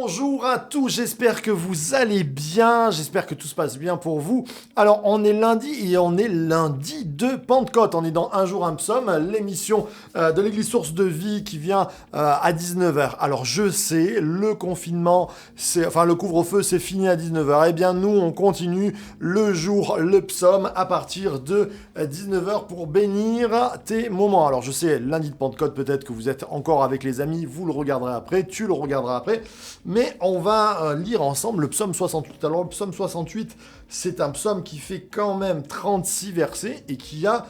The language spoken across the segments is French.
Bonjour à tous, j'espère que vous allez bien, j'espère que tout se passe bien pour vous. Alors on est lundi et on est lundi de Pentecôte, on est dans Un jour un psaume, l'émission de l'église Source de Vie qui vient à 19h. Alors je sais, le confinement, le couvre-feu c'est fini à 19h. Eh bien nous on continue le jour, le psaume à partir de 19h pour bénir tes moments. Alors je sais, lundi de Pentecôte peut-être que vous êtes encore avec les amis, vous le regarderez après, tu le regarderas après. Mais on va lire ensemble le psaume 68. Alors le psaume 68, c'est un psaume qui fait quand même 36 versets et qui a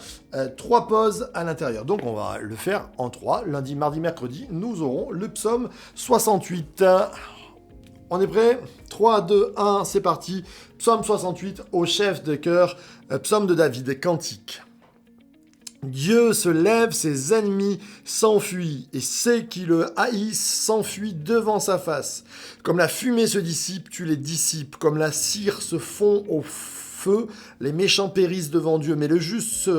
3 pauses à l'intérieur. Donc on va le faire en 3. Lundi, mardi, mercredi, nous aurons le psaume 68. On est prêt ? 3, 2, 1, c'est parti. Psaume 68 au chef de chœur, psaume de David, cantique. Dieu se lève, ses ennemis s'enfuient, et ceux qui le haïssent s'enfuient devant sa face. Comme la fumée se dissipe, tu les dissipes. Comme la cire se fond au feu, les méchants périssent devant Dieu. Mais le juste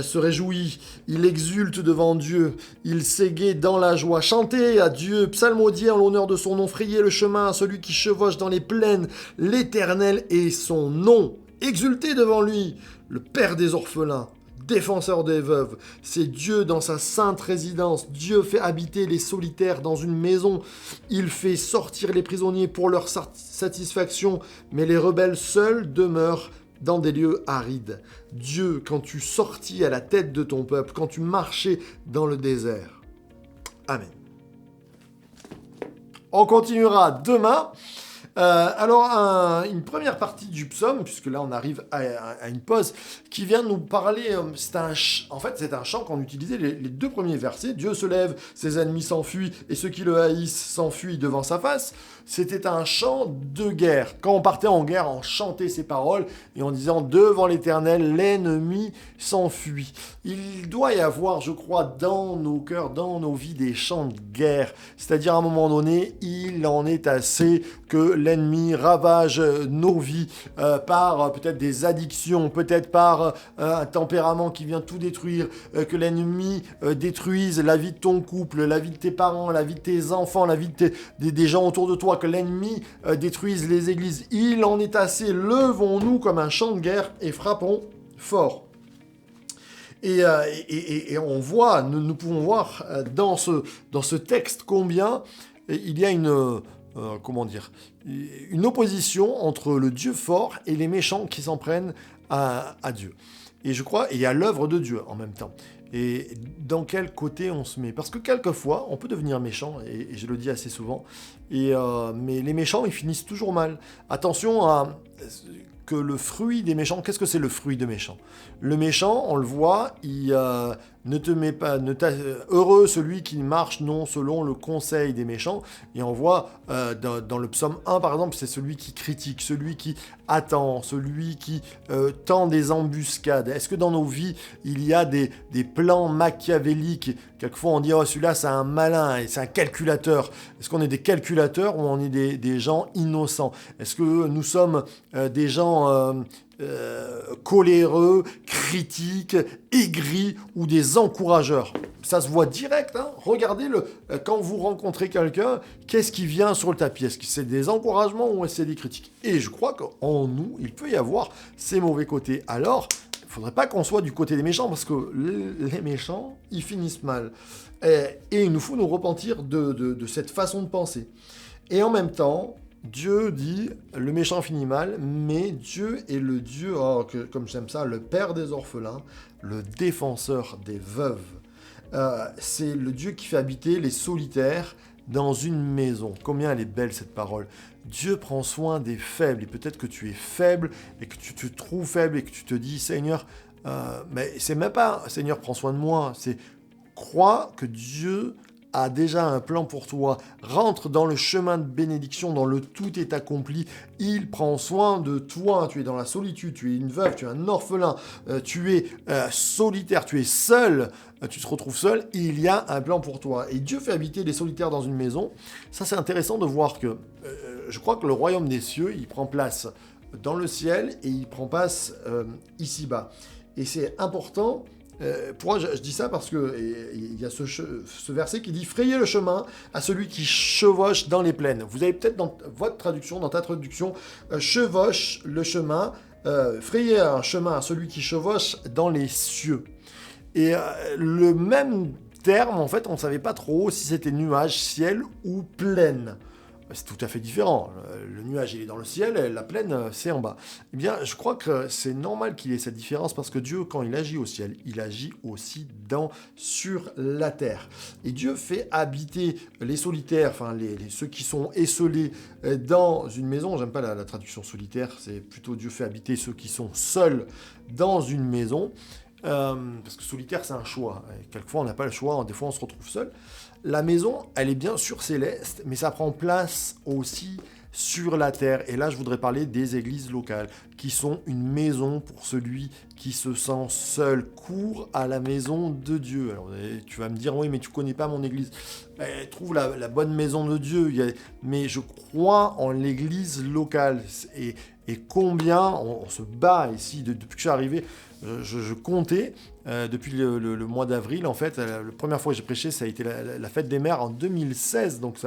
se réjouit, il exulte devant Dieu, il s'égaie dans la joie. Chantez à Dieu, psalmodiez en l'honneur de son nom, frayez le chemin à celui qui chevauche dans les plaines. L'Éternel est son nom. Exultez devant lui, le Père des orphelins. Défenseur des veuves, c'est Dieu dans sa sainte résidence. Dieu fait habiter les solitaires dans une maison. Il fait sortir les prisonniers pour leur satisfaction, mais les rebelles seuls demeurent dans des lieux arides. Dieu, quand tu sortis à la tête de ton peuple, quand tu marchais dans le désert. Amen. On continuera demain. Une première partie du psaume, puisque là on arrive à une pause, qui vient nous parler, c'est un chant qu'on utilisait les 2 premiers versets. Dieu se lève, ses ennemis s'enfuient, et ceux qui le haïssent s'enfuient devant sa face. C'était un chant de guerre. Quand on partait en guerre, on chantait ces paroles, et en disant « Devant l'Éternel, l'ennemi s'enfuit ». Il doit y avoir, je crois, dans nos cœurs, dans nos vies, des chants de guerre. C'est-à-dire, à un moment donné, il en est assez que l'ennemi ravage nos vies par peut-être des addictions, peut-être par un tempérament qui vient tout détruire, que l'ennemi détruise la vie de ton couple, la vie de tes parents, la vie de tes enfants, la vie des gens autour de toi, que l'ennemi détruise les églises. Il en est assez, levons-nous comme un chant de guerre et frappons fort. Et on voit, nous pouvons voir dans ce texte combien il y a une opposition entre le Dieu fort et les méchants qui s'en prennent à Dieu. Et je crois, il y a l'œuvre de Dieu en même temps. Et dans quel côté on se met ? Parce que quelquefois, on peut devenir méchant, et je le dis assez souvent, mais les méchants, ils finissent toujours mal. Attention à que le fruit des méchants, qu'est-ce que c'est le fruit de méchant ? Le méchant, on le voit, il ne te met pas, heureux celui qui marche non selon le conseil des méchants. Et on voit dans le psaume 1 par exemple, c'est celui qui critique, celui qui attend, celui qui tend des embuscades. Est-ce que dans nos vies, il y a des plans machiavéliques ? Quelquefois on dit oh celui-là c'est un malin et c'est un calculateur. Est-ce qu'on est des calculateurs ou on est des gens innocents ? Est-ce que nous sommes des gens coléreux, critiques, aigris ou des encourageurs ? Ça se voit direct, hein ? Regardez-le. Quand vous rencontrez quelqu'un, qu'est-ce qui vient sur le tapis ? Est-ce que c'est des encouragements ou est-ce que c'est des critiques ? Et je crois qu'en nous, il peut y avoir ces mauvais côtés. Alors, il ne faudrait pas qu'on soit du côté des méchants parce que les méchants, ils finissent mal. Et il nous faut nous repentir de cette façon de penser. Et en même temps, Dieu dit, le méchant finit mal, mais Dieu est le Dieu, comme j'aime ça, le Père des orphelins, le défenseur des veuves. C'est le Dieu qui fait habiter les solitaires dans une maison. Combien elle est belle cette parole. Dieu prend soin des faibles, et peut-être que tu es faible, et que tu te trouves faible, et que tu te dis, Seigneur, mais c'est même pas, Seigneur, prends soin de moi, c'est crois que Dieu a déjà un plan pour toi. Rentre dans le chemin de bénédiction, dans le tout est accompli. Il prend soin de toi. Tu es dans la solitude, tu es une veuve, tu es un orphelin, tu es solitaire, tu es seul, tu te retrouves seul. Il y a un plan pour toi. Et Dieu fait habiter les solitaires dans une maison. Ça, c'est intéressant de voir que je crois que le royaume des cieux, il prend place dans le ciel et il prend place ici-bas. Et c'est important Pourquoi je dis ça? Parce que il y a ce verset qui dit « Frayez le chemin à celui qui chevauche dans les plaines ». Vous avez peut-être dans votre traduction, dans ta traduction, chevauche le chemin, frayez un chemin à celui qui chevauche dans les cieux. Et le même terme, en fait, on ne savait pas trop si c'était nuage, ciel ou plaine. C'est tout à fait différent. Le nuage, il est dans le ciel, et la plaine, c'est en bas. Eh bien, je crois que c'est normal qu'il y ait cette différence parce que Dieu, quand il agit au ciel, il agit aussi sur la terre. Et Dieu fait habiter les solitaires, enfin ceux qui sont esselés dans une maison. J'aime pas la traduction solitaire, c'est plutôt Dieu fait habiter ceux qui sont seuls dans une maison. Parce que solitaire, c'est un choix. Et quelquefois, on n'a pas le choix, des fois, on se retrouve seul. La maison, elle est bien sûr céleste, mais ça prend place aussi sur la terre. Et là, je voudrais parler des églises locales, qui sont une maison pour celui qui se sent seul. Cours à la maison de Dieu. Alors, tu vas me dire, oui, mais tu connais pas mon église. Trouve la bonne maison de Dieu. Mais je crois en l'église locale. Et combien on se bat ici, depuis que je suis arrivé, je comptais, depuis le mois d'avril, en fait, la première fois que j'ai prêché, ça a été la fête des mères en 2016, donc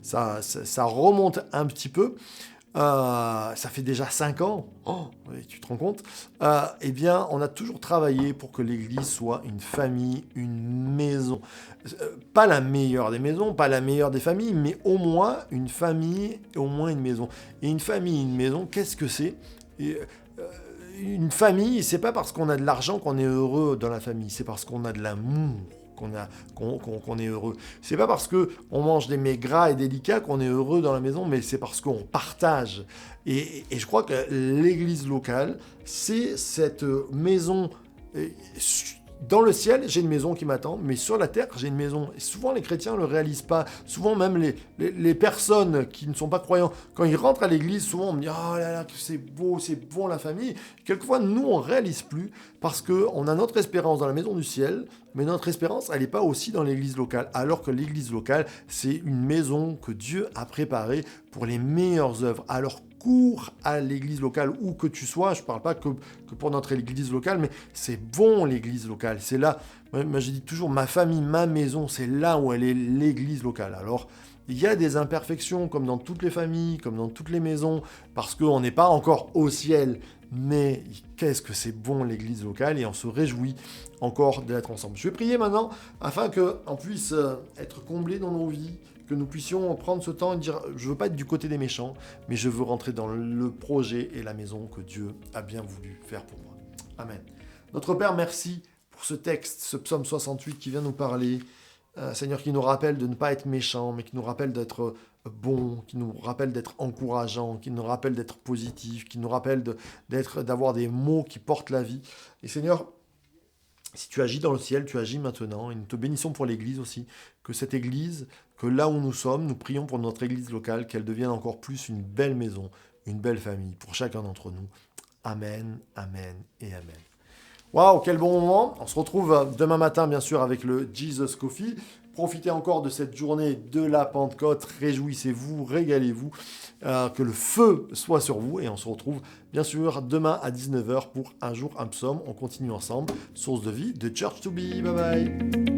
ça remonte un petit peu. Ça fait déjà 5 ans, tu te rends compte? Eh bien, on a toujours travaillé pour que l'Église soit une famille, une maison. Pas la meilleure des maisons, pas la meilleure des familles, mais au moins une famille, au moins une maison. Et une famille, une maison, qu'est-ce que c'est? Une famille, c'est pas parce qu'on a de l'argent qu'on est heureux dans la famille, c'est parce qu'on a de l'amour qu'on est heureux. C'est pas parce que on mange des mets gras et délicats qu'on est heureux dans la maison, mais c'est parce qu'on partage. Et je crois que l'église locale, c'est cette maison. Dans le ciel, j'ai une maison qui m'attend, mais sur la terre, j'ai une maison. Et souvent, les chrétiens ne le réalisent pas. Souvent, même les personnes qui ne sont pas croyants, quand ils rentrent à l'église, souvent, on me dit « Oh là là, que c'est beau la famille ». Quelquefois, nous, on ne réalise plus parce qu'on a notre espérance dans la maison du ciel, mais notre espérance, elle n'est pas aussi dans l'église locale. Alors que l'église locale, c'est une maison que Dieu a préparée pour les meilleures œuvres. Alors, cours à l'église locale, où que tu sois, je ne parle pas que pour notre église locale, mais c'est bon l'église locale, c'est là, moi je dis toujours, ma famille, ma maison, c'est là où elle est l'église locale. Alors, il y a des imperfections, comme dans toutes les familles, comme dans toutes les maisons, parce qu'on n'est pas encore au ciel, mais qu'est-ce que c'est bon l'église locale, et on se réjouit encore d'être ensemble. Je vais prier maintenant, afin qu'on puisse être comblés dans nos vies, que nous puissions prendre ce temps et dire « Je ne veux pas être du côté des méchants, mais je veux rentrer dans le projet et la maison que Dieu a bien voulu faire pour moi. » Amen. Notre Père, merci pour ce texte, ce psaume 68 qui vient nous parler. Seigneur, qui nous rappelle de ne pas être méchant, mais qui nous rappelle d'être bon, qui nous rappelle d'être encourageant, qui nous rappelle d'être positif, qui nous rappelle d'avoir des mots qui portent la vie. Et Seigneur, si tu agis dans le ciel, tu agis maintenant. Et nous te bénissons pour l'Église aussi. Que cette Église, que là où nous sommes, nous prions pour notre Église locale, qu'elle devienne encore plus une belle maison, une belle famille pour chacun d'entre nous. Amen, amen et amen. Waouh, quel bon moment. On se retrouve demain matin, bien sûr, avec le Jesus Coffee. Profitez encore de cette journée de la Pentecôte. Réjouissez-vous, régalez-vous. Que le feu soit sur vous. Et on se retrouve, bien sûr, demain à 19h pour Un jour, un psaume. On continue ensemble. Source de vie de Church to Be. Bye bye.